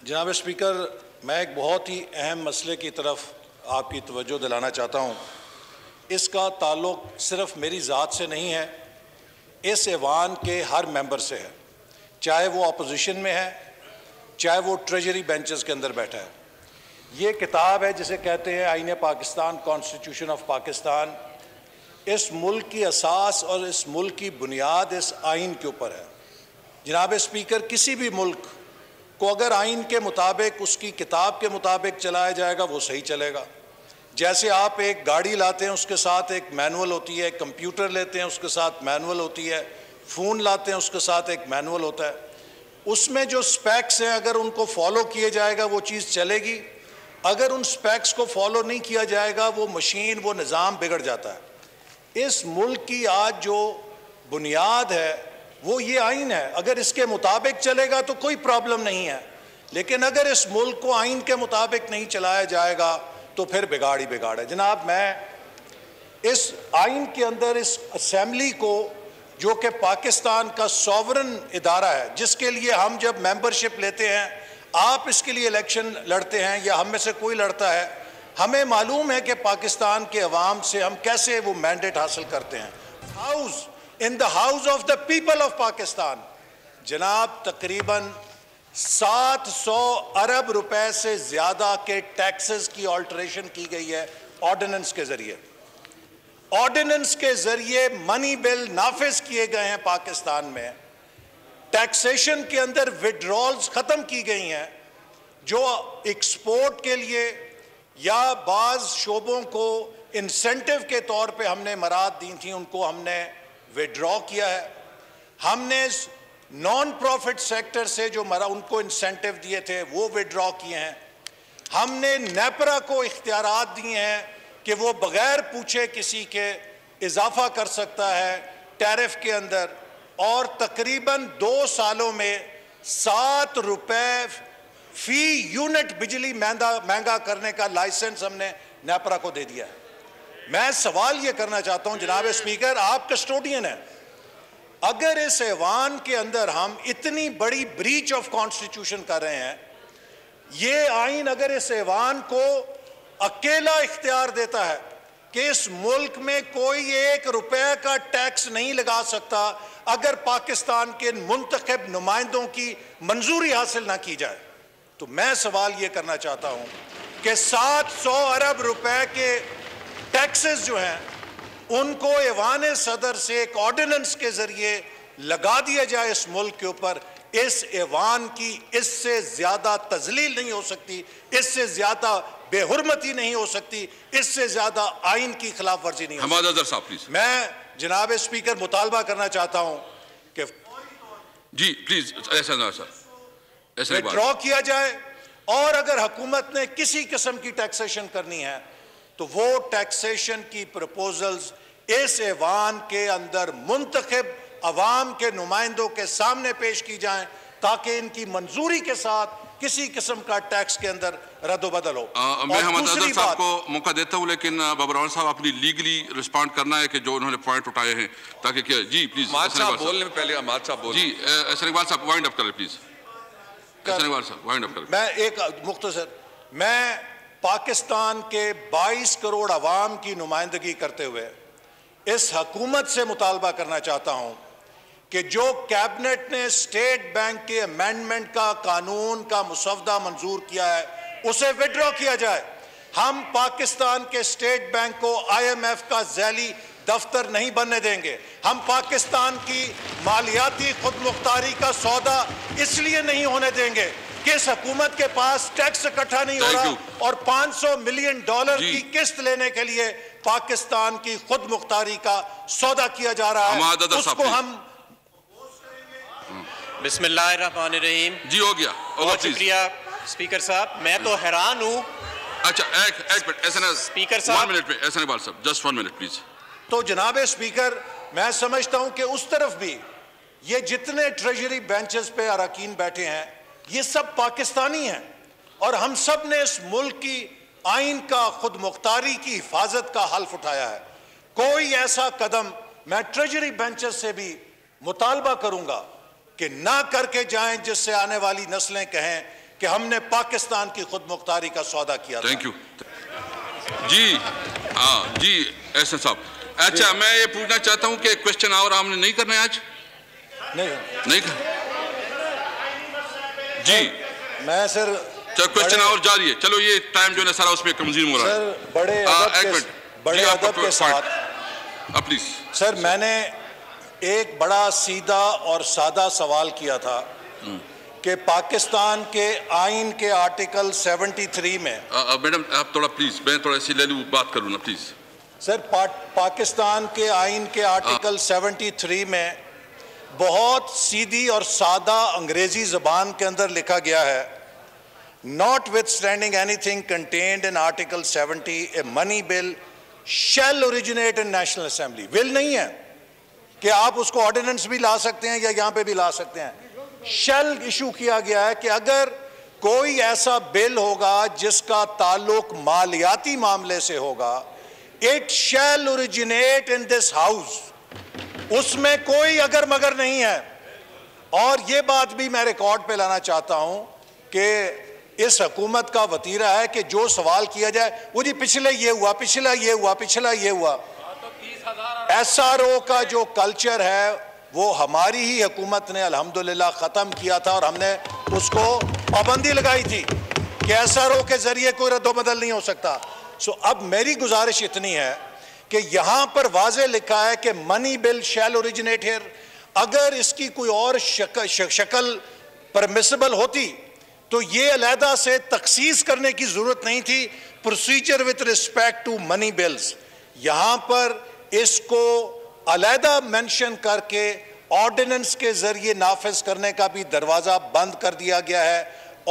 جناب اسپیکر، میں ایک بہت ہی اہم مسئلے کی طرف آپ کی توجہ دلانا چاہتا ہوں۔ اس کا تعلق صرف میری ذات سے نہیں ہے، اس ایوان کے ہر ممبر سے ہے، چاہے وہ اپوزیشن میں ہے، چاہے وہ ٹریجری بینچز کے اندر بیٹھا ہے۔ یہ کتاب ہے جسے کہتے ہیں آئین پاکستان، کانسٹیٹیوشن آف پاکستان۔ اس ملک کی اساس اور اس ملک کی بنیاد اس آئین کے اوپر ہے۔ جناب اسپیکر، کسی بھی ملک کو اگر آئین کے مطابق، اس کی کتاب کے مطابق چلایا جائے گا وہ صحیح چلے گا۔ جیسے آپ ایک گاڑی لاتے ہیں، اس کے ساتھ ایک مینول ہوتی ہے، کمپیوٹر لیتے ہیں، اس کے ساتھ مینول ہوتی ہے، فون لاتے ہیں، اس کے ساتھ ایک مینول ہوتا ہے۔ اس میں جو سپیکس ہیں اگر ان کو فالو کیے جائے گا وہ چیز چلے گی، اگر ان سپیکس کو فالو نہیں کیا جائے گا وہ مشین، وہ نظام بگڑ جاتا ہے۔ اس ملک کی آج جو بنیاد ہے وہ یہ آئین ہے۔ اگر اس کے مطابق چلے گا تو کوئی پرابلم نہیں ہے، لیکن اگر اس ملک کو آئین کے مطابق نہیں چلایا جائے گا تو پھر بگاڑ ہی بگاڑ ہے۔ جناب، میں اس آئین کے اندر اس اسمبلی کو، جو کہ پاکستان کا سوورن ادارہ ہے، جس کے لیے ہم جب ممبرشپ لیتے ہیں، آپ اس کے لیے الیکشن لڑتے ہیں یا ہم میں سے کوئی لڑتا ہے، ہمیں معلوم ہے کہ پاکستان کے عوام سے ہم کیسے وہ مینڈیٹ حاصل کرتے ہیں۔ In the house of the people of Pakistan جناب تقریباً 700 ارب روپے سے زیادہ کے ٹیکسز کی آلٹریشن کی گئی ہے آرڈیننس کے ذریعے۔ آرڈیننس کے ذریعے منی بل نافذ کیے گئے ہیں پاکستان میں۔ ٹیکسیشن کے اندر وڈرالز ختم کی گئی ہیں، جو ایکسپورٹ کے لیے یا بعض شعبوں کو انسینٹیو کے طور پہ ہم نے مراد دی تھیں، ان کو ہم نے وڈرا کیا ہے۔ ہم نے نان پروفٹ سیکٹر سے جو ان کو انسینٹیو دیے تھے وہ وڈرا کیے ہیں۔ ہم نے نیپرا کو اختیارات دیے ہیں کہ وہ بغیر پوچھے کسی کے اضافہ کر سکتا ہے ٹیرف کے اندر، اور تقریباً 2 سالوں میں 7 روپے فی یونٹ بجلی مہنگا کرنے کا لائسنس ہم نے نیپرا کو دے دیا ہے۔ میں سوال یہ کرنا چاہتا ہوں جناب اسپیکر، آپ کسٹوڈین ہیں، اگر اس ایوان کے اندر ہم اتنی بڑی بریچ آف کانسٹیٹیوشن کر رہے ہیں، یہ آئین اگر اس ایوان کو اکیلا اختیار دیتا ہے کہ اس ملک میں کوئی 1 روپے کا ٹیکس نہیں لگا سکتا اگر پاکستان کے منتخب نمائندوں کی منظوری حاصل نہ کی جائے، تو میں سوال یہ کرنا چاہتا ہوں کہ 700 ارب روپے کے ٹیکسز جو ہیں ان کو ایوان صدر سے ایک آرڈیننس کے ذریعے لگا دیا جائے اس ملک کے اوپر۔ اس ایوان کی اس سے زیادہ تذلیل نہیں ہو سکتی، اس سے زیادہ بے حرمتی نہیں ہو سکتی، اس سے زیادہ آئین کی خلاف ورزی نہیں ہو سکتی۔ میں جناب اسپیکر مطالبہ کرنا چاہتا ہوں کہ جی پلیز ایسا ڈرا کیا جائے، اور اگر حکومت نے کسی قسم کی ٹیکسیشن کرنی ہے تو وہ ٹیکسیشن کی پروپوزلز اس ایوان کے اندر منتخب عوام کے نمائندوں کے سامنے پیش کی جائیں تاکہ ان کی منظوری کے ساتھ کسی قسم کا ٹیکس کے اندر رد و بدل ہو۔ میں حماد اظہر صاحب کو موقع دیتا ہوں، لیکن بابر اول صاحب اپنی لیگلی رسپانڈ کرنا ہے کہ جو انہوں نے پوائنٹ اٹھائے ہیں، تاکہ کیا جی پلیز اماد صاحب بولنے میں پہلے اماد صاحب بولیں۔ جی احسن اقبال صاحب وائنڈ اپ کریں پلیز۔ احسن اقبال صاحب وائنڈ اپ کریں۔ میں ایک مختصر، میں پاکستان کے 22 کروڑ عوام کی نمائندگی کرتے ہوئے اس حکومت سے مطالبہ کرنا چاہتا ہوں کہ جو کیبنٹ نے اسٹیٹ بینک کے امینڈمنٹ کا قانون کا مسودہ منظور کیا ہے اسے وڈرا کیا جائے۔ ہم پاکستان کے اسٹیٹ بینک کو IMF کا ذیلی دفتر نہیں بننے دیں گے۔ ہم پاکستان کی مالیاتی خود مختاری کا سودا اس لیے نہیں ہونے دیں گے کہ اس حکومت کے پاس ٹیکس اکٹھا نہیں ہو رہا اور $500 ملین کی قسط لینے کے لیے پاکستان کی خود مختاری کا سودا کیا جا رہا ہے، اس کو ہم بسم اللہ الرحمن الرحیم۔ جی ہو گیا، بہت شکریہ اسپیکر صاحب، میں تو حیران ہوں۔ اچھا ایک منٹ، اسپیکر صاحب 1 منٹ پہ، احسن اقبال صاحب جسٹ 1 منٹ پلیز۔ تو جناب اسپیکر، میں سمجھتا ہوں کہ اس طرف بھی یہ جتنے ٹریجری بینچز پہ اراکین بیٹھے ہیں یہ سب پاکستانی ہیں، اور ہم سب نے اس ملک کی آئین کا خود مختاری کی حفاظت کا حلف اٹھایا ہے۔ کوئی ایسا قدم میں ٹریجری بینچز سے بھی مطالبہ کروں گا کہ نہ کر کے جائیں جس سے آنے والی نسلیں کہیں کہ ہم نے پاکستان کی خود مختاری کا سودا کیا تھا. Thank you. جی جی احسن صاحب. اچھا میں یہ پوچھنا چاہتا ہوں کہ کوشچن اور ہم نے نہیں کرنا ہے آج؟ نہیں جی میں سر کوشچن اور جاری ہے. چلو یہ ٹائم جو ہے سارا اس میں کنزیوم ہو رہا ہے. سر بڑے ادب کے ساتھ پلیز سر میں نے ایک بڑا سیدھا اور سادہ سوال کیا تھا کہ پاکستان کے آئین کے آرٹیکل 73 میں میڈم آپ تھوڑا پلیز میں تھوڑا سی لے لوں بات کروں نا پلیز. سر پاکستان کے آئین کے آرٹیکل 73 میں بہت سیدھی اور سادہ انگریزی زبان کے اندر لکھا گیا ہے notwithstanding anything contained in article 70 a money bill shall originate in National Assembly. will نہیں ہے کہ آپ اس کو آرڈیننس بھی لا سکتے ہیں یا یہاں پہ بھی لا سکتے ہیں. shall ایشو کیا گیا ہے کہ اگر کوئی ایسا بل ہوگا جس کا تعلق مالیاتی معاملے سے ہوگا it shall originate in this house. اس میں کوئی اگر مگر نہیں ہے. اور یہ بات بھی میں ریکارڈ پہ لانا چاہتا ہوں کہ اس حکومت کا وتیرہ ہے کہ جو سوال کیا جائے وہ جی پچھلے یہ ہوا پچھلا یہ ہوا پچھلا یہ ہوا. ایس آر او کا جو کلچر ہے وہ ہماری ہی حکومت نے الحمدللہ ختم کیا تھا اور ہم نے اس کو پابندی لگائی تھی کہ ایس آر او کے ذریعے کوئی رد و بدل نہیں ہو سکتا. اب میری گزارش اتنی ہے کہ یہاں پر واضح لکھا ہے کہ منی بل شیل اوریجنیٹ ہیئر. اگر اس کی کوئی اور شکل پرمیسیبل ہوتی تو یہ علیحدہ سے تخصیص کرنے کی ضرورت نہیں تھی. Procedure with respect to money bills یہاں پر اس کو علیحدہ مینشن کر کے آرڈیننس کے ذریعے نافذ کرنے کا بھی دروازہ بند کر دیا گیا ہے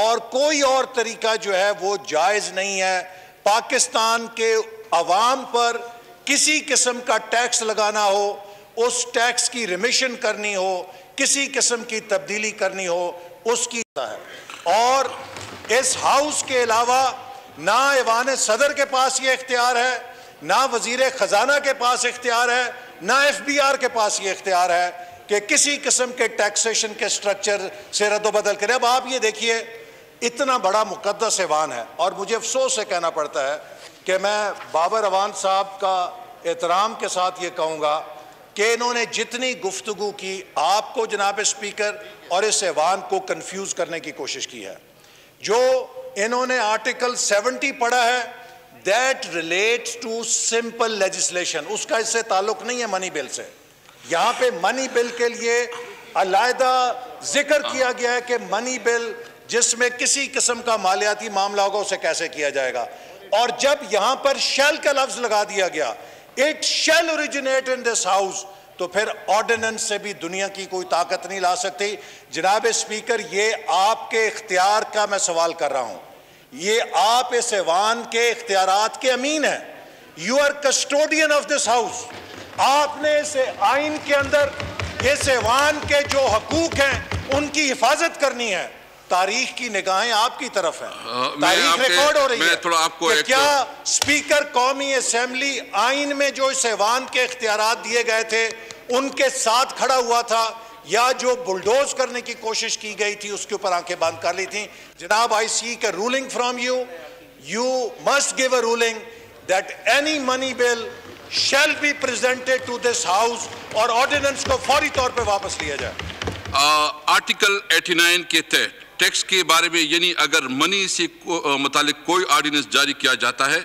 اور کوئی اور طریقہ جو ہے وہ جائز نہیں ہے. پاکستان کے عوام پر کسی قسم کا ٹیکس لگانا ہو, اس ٹیکس کی ریمیشن کرنی ہو, کسی قسم کی تبدیلی کرنی ہو, اس کی ہے. اور اس ہاؤس کے علاوہ نہ ایوان صدر کے پاس یہ اختیار ہے, نہ وزیر خزانہ کے پاس اختیار ہے, نہ ایف بی آر کے پاس یہ اختیار ہے کہ کسی قسم کے ٹیکسیشن کے سٹرکچر سے رد و بدل کرے. اب آپ یہ دیکھیے اتنا بڑا مقدس ایوان ہے اور مجھے افسوس سے کہنا پڑتا ہے کہ میں بابر اعوان صاحب کا احترام کے ساتھ یہ کہوں گا کہ انہوں نے جتنی گفتگو کی آپ کو جناب اسپیکر اور اس ایوان کو کنفیوز کرنے کی کوشش کی ہے. جو انہوں نے آرٹیکل 70 پڑھا ہے that relates to simple legislation, اس کا اس سے تعلق نہیں ہے منی بل سے. یہاں پہ منی بل کے لیے علیحدہ ذکر کیا گیا ہے کہ منی بل جس میں کسی قسم کا مالیاتی معاملہ ہوگا اسے کیسے کیا جائے گا. اور جب یہاں پر shall کا لفظ لگا دیا گیا it shall originate in this house, تو پھر آرڈیننس سے بھی دنیا کی کوئی طاقت نہیں لا سکتی. جناب اسپیکر یہ آپ کے اختیار کا میں سوال کر رہا ہوں, یہ آپ اس ایوان کے اختیارات کے امین ہیں. You are custodian of this house. آپ نے اس آئین کے اندر اس ایوان کے جو حقوق ہیں ان کی حفاظت کرنی ہے. تاریخ کی نگاہیں آپ کی طرف ہیں, تاریخ ریکارڈ ہو رہی ہے کہ کیا اسپیکر قومی اسمبلی آئین میں جو اس ایوان کے اختیارات دیے گئے تھے ان کے ساتھ کھڑا ہوا تھا یا جو بلڈوز کرنے کی کوشش کی گئی تھی اس کے اوپر آنکھیں بند کر لی تھیں. جناب I seek a ruling from you. You must give a ruling that any money bill shall be presented to this house اور آرڈیننس کو فوری طور پہ واپس لیا جائے. آرٹیکل 89 کے تحت ٹیکس کے بارے میں یعنی اگر منی سے متعلق کوئی آرڈیننس جاری کیا جاتا ہے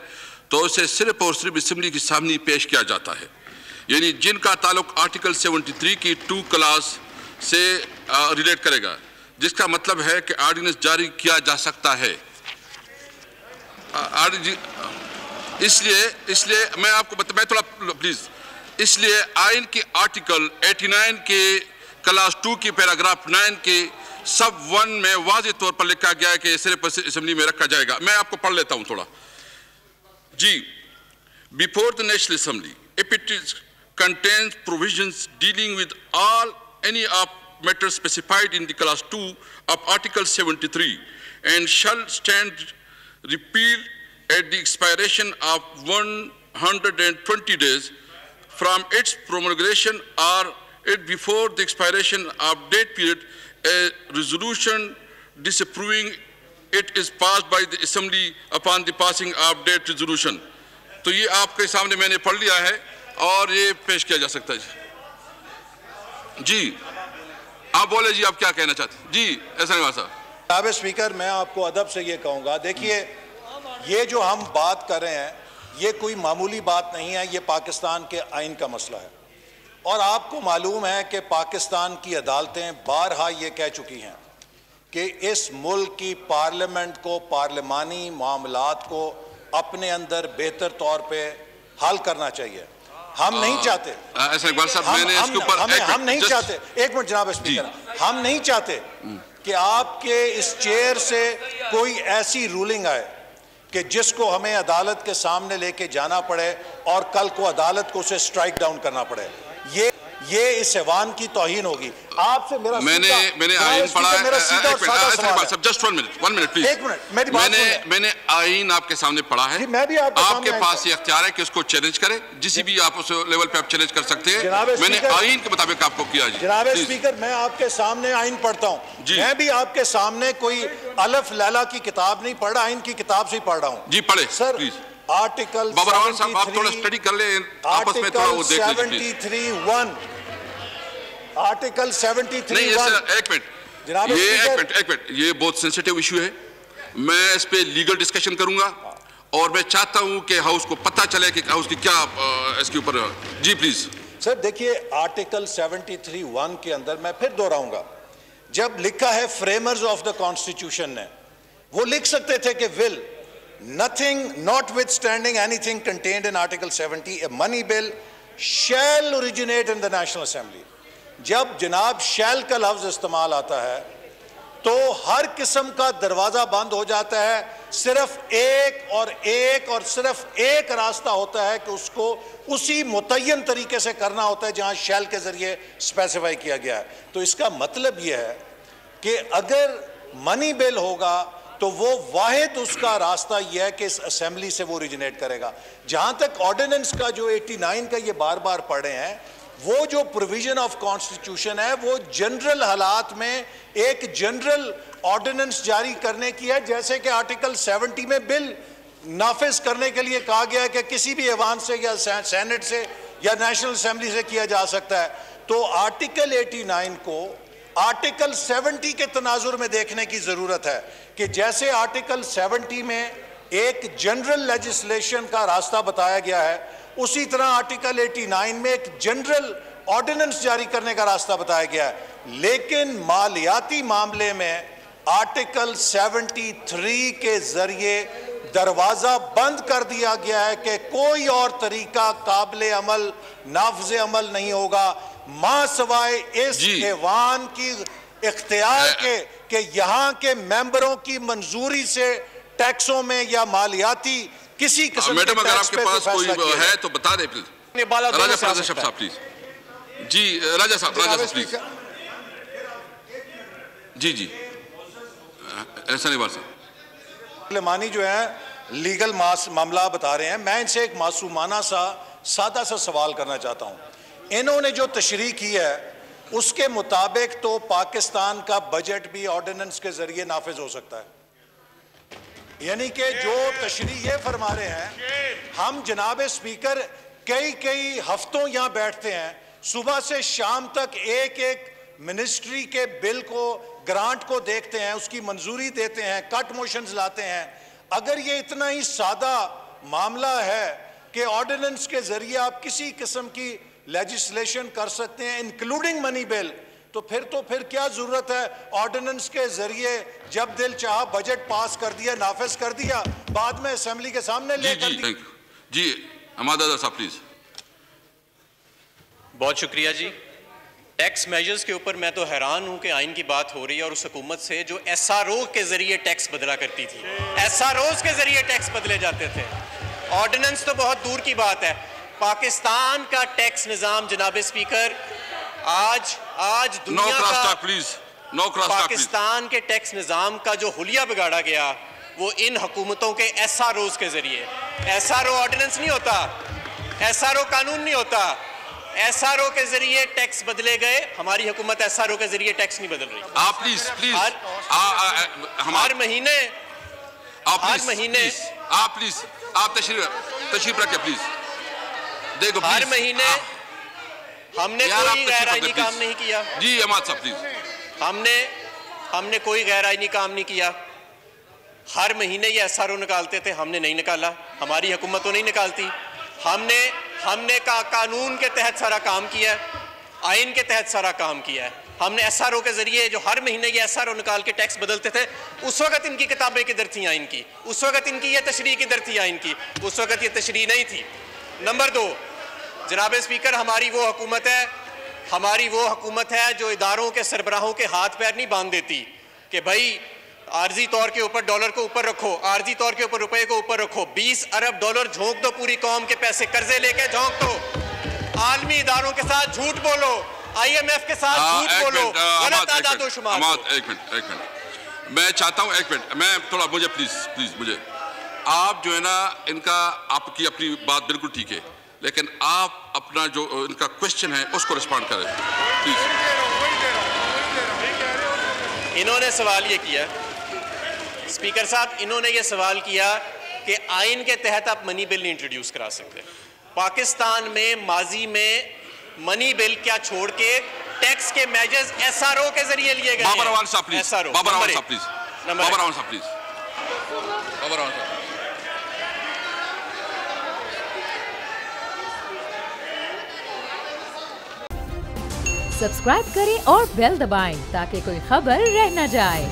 تو اسے صرف اور صرف اسمبلی کے سامنے پیش کیا جاتا ہے. یعنی جن کا تعلق آرٹیکل 73 کی 2 کلاس سے ریلیٹ کرے گا, جس کا مطلب ہے کہ آرڈیننس جاری کیا جا سکتا ہے. اس لیے میں آپ کو میں تھوڑا پلیز, اس لیے آئین کے آرٹیکل 89 کے کلاس 2 کی پیراگراف 9 کے سب 1 میں واضح طور پر لکھا گیا ہے کہ صرف اسمبلی میں رکھا جائے گا. میں آپ کو پڑھ لیتا ہوں تھوڑا. جی, before the National Assembly, if it contains provisions dealing with any of matters specified in the class 2 of Article 73 and shall stand repealed at the expiration of 120 days from its promulgation or it before the expiration of date period, a resolution disapproving it is passed by the assembly upon the passing of that resolution. تو یہ آپ کے سامنے میں نے پڑھ لیا ہے اور یہ پیش کیا جا سکتا ہے جی آپ بولے جی آپ کیا کہنا چاہتے ہیں جی احسان اقبال صاحب. جناب اسپیکر میں آپ کو ادب سے یہ کہوں گا دیکھیے یہ جو ہم بات کر رہے ہیں یہ کوئی معمولی بات نہیں ہے یہ پاکستان کے آئین کا مسئلہ ہے اور آپ کو معلوم ہے کہ پاکستان کی عدالتیں بارہا یہ کہہ چکی ہیں کہ اس ملک کی پارلیمنٹ کو پارلیمانی معاملات کو اپنے اندر بہتر طور پہ حل کرنا چاہیے. ہم نہیں چاہتے ہم نہیں چاہتے ایک منٹ جناب اسپیکر ہم نہیں چاہتے کہ آپ کے اس چیئر سے کوئی ایسی رولنگ آئے کہ جس کو ہمیں عدالت کے سامنے لے کے جانا پڑے اور کل کو عدالت کو اسے سٹرائک ڈاؤن کرنا پڑے. یہ اس ایوان کی توہین ہوگی. آپ سے میرا میں نے آئین پڑھا ہے جسٹ ون منٹ پلیز میں نے آئین آپ کے سامنے پڑھا ہے آپ کے پاس یہ اختیار ہے کہ اس کو چیلنج کرے جسی بھی آپ اس لیول پہ آپ چیلنج کر سکتے ہیں. میں نے آئین کے مطابق آپ کو کیا جی. جناب اسپیکر میں آپ کے سامنے آئین پڑھتا ہوں میں بھی آپ کے سامنے کوئی الف لیلا کی کتاب نہیں پڑھ رہا آئین کی کتاب سے ہی پڑھ رہا ہوں جی. پڑھے سر پلیز آرٹیکل بابر اول صاحب آپ تھوڑا اسٹڈی کر لیں آپس میں تھوڑا وہ دیکھ لیجیے. آرٹیکل 73 نہیں ایک منٹ یہ بہت سینسیٹیو ایشو ہے میں اس پہ لیگل ڈسکشن کروں گا اور میں چاہتا ہوں کہ ہاؤس کو پتہ چلے کہ ہاؤس کی کیا اس کے اوپر جی پلیز. سر دیکھیے آرٹیکل 73(1) کے اندر میں پھر دوہراؤں گا جب لکھا ہے فریمرز آف دا کانسٹیٹیوشن نے وہ لکھ سکتے تھے کہ ول nothing notwithstanding anything contained in Article 70 a money bill shall originate in the National Assembly. جب جناب shall کا لفظ استعمال آتا ہے تو ہر قسم کا دروازہ بند ہو جاتا ہے صرف ایک اور صرف ایک راستہ ہوتا ہے کہ اس کو اسی متعین طریقے سے کرنا ہوتا ہے جہاں shall کے ذریعے اسپیسیفائی کیا گیا ہے. تو اس کا مطلب یہ ہے کہ اگر منی بل ہوگا تو وہ واحد اس کا راستہ یہ ہے کہ اس اسمبلی سے وہ اوریجنیٹ کرے گا. جہاں تک آرڈیننس کا جو 89 کا یہ بار بار پڑھے ہیں وہ جو پروویژن آف کانسٹیٹیوشن ہے وہ جنرل حالات میں ایک جنرل آرڈیننس جاری کرنے کی ہے جیسے کہ آرٹیکل 70 میں بل نافذ کرنے کے لیے کہا گیا ہے کہ کسی بھی ایوان سے یا سینٹ سے یا نیشنل اسمبلی سے کیا جا سکتا ہے. تو آرٹیکل 89 کو آرٹیکل 70 کے تناظر میں دیکھنے کی ضرورت ہے کہ جیسے آرٹیکل 70 میں ایک جنرل لیجسلیشن کا راستہ بتایا گیا ہے اسی طرح آرٹیکل 89 میں ایک جنرل آرڈیننس جاری کرنے کا راستہ بتایا گیا ہے. لیکن مالیاتی معاملے میں آرٹیکل 73 کے ذریعے دروازہ بند کر دیا گیا ہے کہ کوئی اور طریقہ قابل عمل نافذ عمل نہیں ہوگا ماں سوائے اس ایوان کی اختیار کے کہ یہاں کے ممبروں کی منظوری سے ٹیکسوں میں یا مالیاتی کسی قسم کے میڈم اگر آپ کے پاس کوئی ہے تو بتا دیں پلیز. راجہ صاحب پلیز جی راجہ صاحب پلیز جی احسان اقبال صاحب پارلیمانی جو ہیں لیگل معاملہ بتا رہے ہیں میں ان سے ایک معصومانہ سا سادہ سا سوال کرنا چاہتا ہوں. انہوں نے جو تشریح کی ہے اس کے مطابق تو پاکستان کا بجٹ بھی آرڈیننس کے ذریعے نافذ ہو سکتا ہے یعنی کہ جو تشریح یہ فرما رہے ہیں ہم جناب اسپیکر کئی ہفتوں یہاں بیٹھتے ہیں صبح سے شام تک ایک منسٹری کے بل کو گرانٹ کو دیکھتے ہیں اس کی منظوری دیتے ہیں کٹ موشنز لاتے ہیں. اگر یہ اتنا ہی سادہ معاملہ ہے کہ آرڈیننس کے ذریعے آپ کسی قسم کی لیجسلیشن کر سکتے ہیں انکلوڈنگ منی بل تو پھر کیا ضرورت ہے آرڈیننس کے ذریعے جب دل چاہا بجٹ پاس کر دیا نافذ کر دیا بعد میں اسمبلی کے سامنے لے کر دیا. جی حماد صاحب پلیز. بہت شکریہ جی. ٹیکس میجرز کے اوپر میں تو حیران ہوں کہ آئین کی بات ہو رہی ہے اور اس حکومت سے جو ایس آر او کے ذریعے ٹیکس بدلا کرتی تھی ایس آر اوز کے ذریعے ٹیکس بدلے جاتے تھے. آرڈیننس تو بہت دور کی بات ہے. پاکستان کا ٹیکس نظام جناب اسپیکر آج دنیا کا پاکستان کے ٹیکس نظام کا جو حلیہ بگاڑا گیا وہ ان حکومتوں کے ایس آر اوز کے ذریعے. ایس آر او آرڈیننس نہیں ہوتا ایس آر او قانون نہیں ہوتا ایس آر او کے ذریعے ٹیکس بدلے گئے, ہماری حکومت ایس آر او کے ذریعے ٹیکس نہیں بدل رہی. آپ پلیز ہر مہینے آپ تشریف رکھیں پلیز. دیکھو ہر مہینے ہم نے کوئی غیر آئینی کام نہیں کیا. جی احمد صاحب پلیز. ہم نے کوئی غیر آئینی کام نہیں کیا. ہر مہینے یہ ایس آر او نکالتے تھے, ہم نے نہیں نکالا. ہماری حکومت تو نہیں نکالتی. ہم نے قانون کے تحت سارا کام کیا ہے, آئین کے تحت سارا کام کیا ہے. ہم نے ایس آر او کے ذریعے جو ہر مہینے یہ ایس آر او نکال کے ٹیکس بدلتے تھے, اس وقت ان کی کتابیں کدھر تھیں آئین کی, اس وقت ان کی یہ تشریح کدھر تھی آئین کی, اس وقت یہ تشریح نہیں تھی. نمبر 2, جناب اسپیکر, ہماری وہ حکومت ہے جو اداروں کے سربراہوں کے ہاتھ پیر نہیں باندھ دیتی کہ بھائی عارضی طور کے اوپر ڈالر کو اوپر رکھو, عارضی طور کے اوپر روپے کو اوپر رکھو, 20 ارب ڈالر جھونک دو پوری قوم کے پیسے, قرضے لے کے جھونک دو, عالمی اداروں کے ساتھ جھوٹ بولو, آئی ایم ایف کے ساتھ جھوٹ بولو, غلط اعداد و شمار. ایک منٹ میں چاہتا ہوں, ایک منٹ میں تھوڑا, مجھے پلیز مجھے آپ جو ہے نا, ان کا آپ کی اپنی بات بالکل ٹھیک ہے, لیکن آپ اپنا جو ان کا کوشچن ہے اس کو رسپونڈ کریں پلیز. انہوں نے سوال یہ کیا, اسپیکر صاحب, انہوں نے یہ سوال کیا کہ آئین کے تحت آپ منی بل نہیں انٹروڈیوس کرا سکتے. پاکستان میں ماضی میں منی بل کیا چھوڑ کے ٹیکس کے میجرز ایس آر او کے ذریعے لیے گئے ہیں. بابر اعوان صاحب پلیز. بابر اعوان صاحب پلیز. بابر اعوان صاحب پلیز. بابر اعوان صاحب. سبسکرائب کریں اور بیل دبائیں تاکہ کوئی خبر رہ نہ جائے.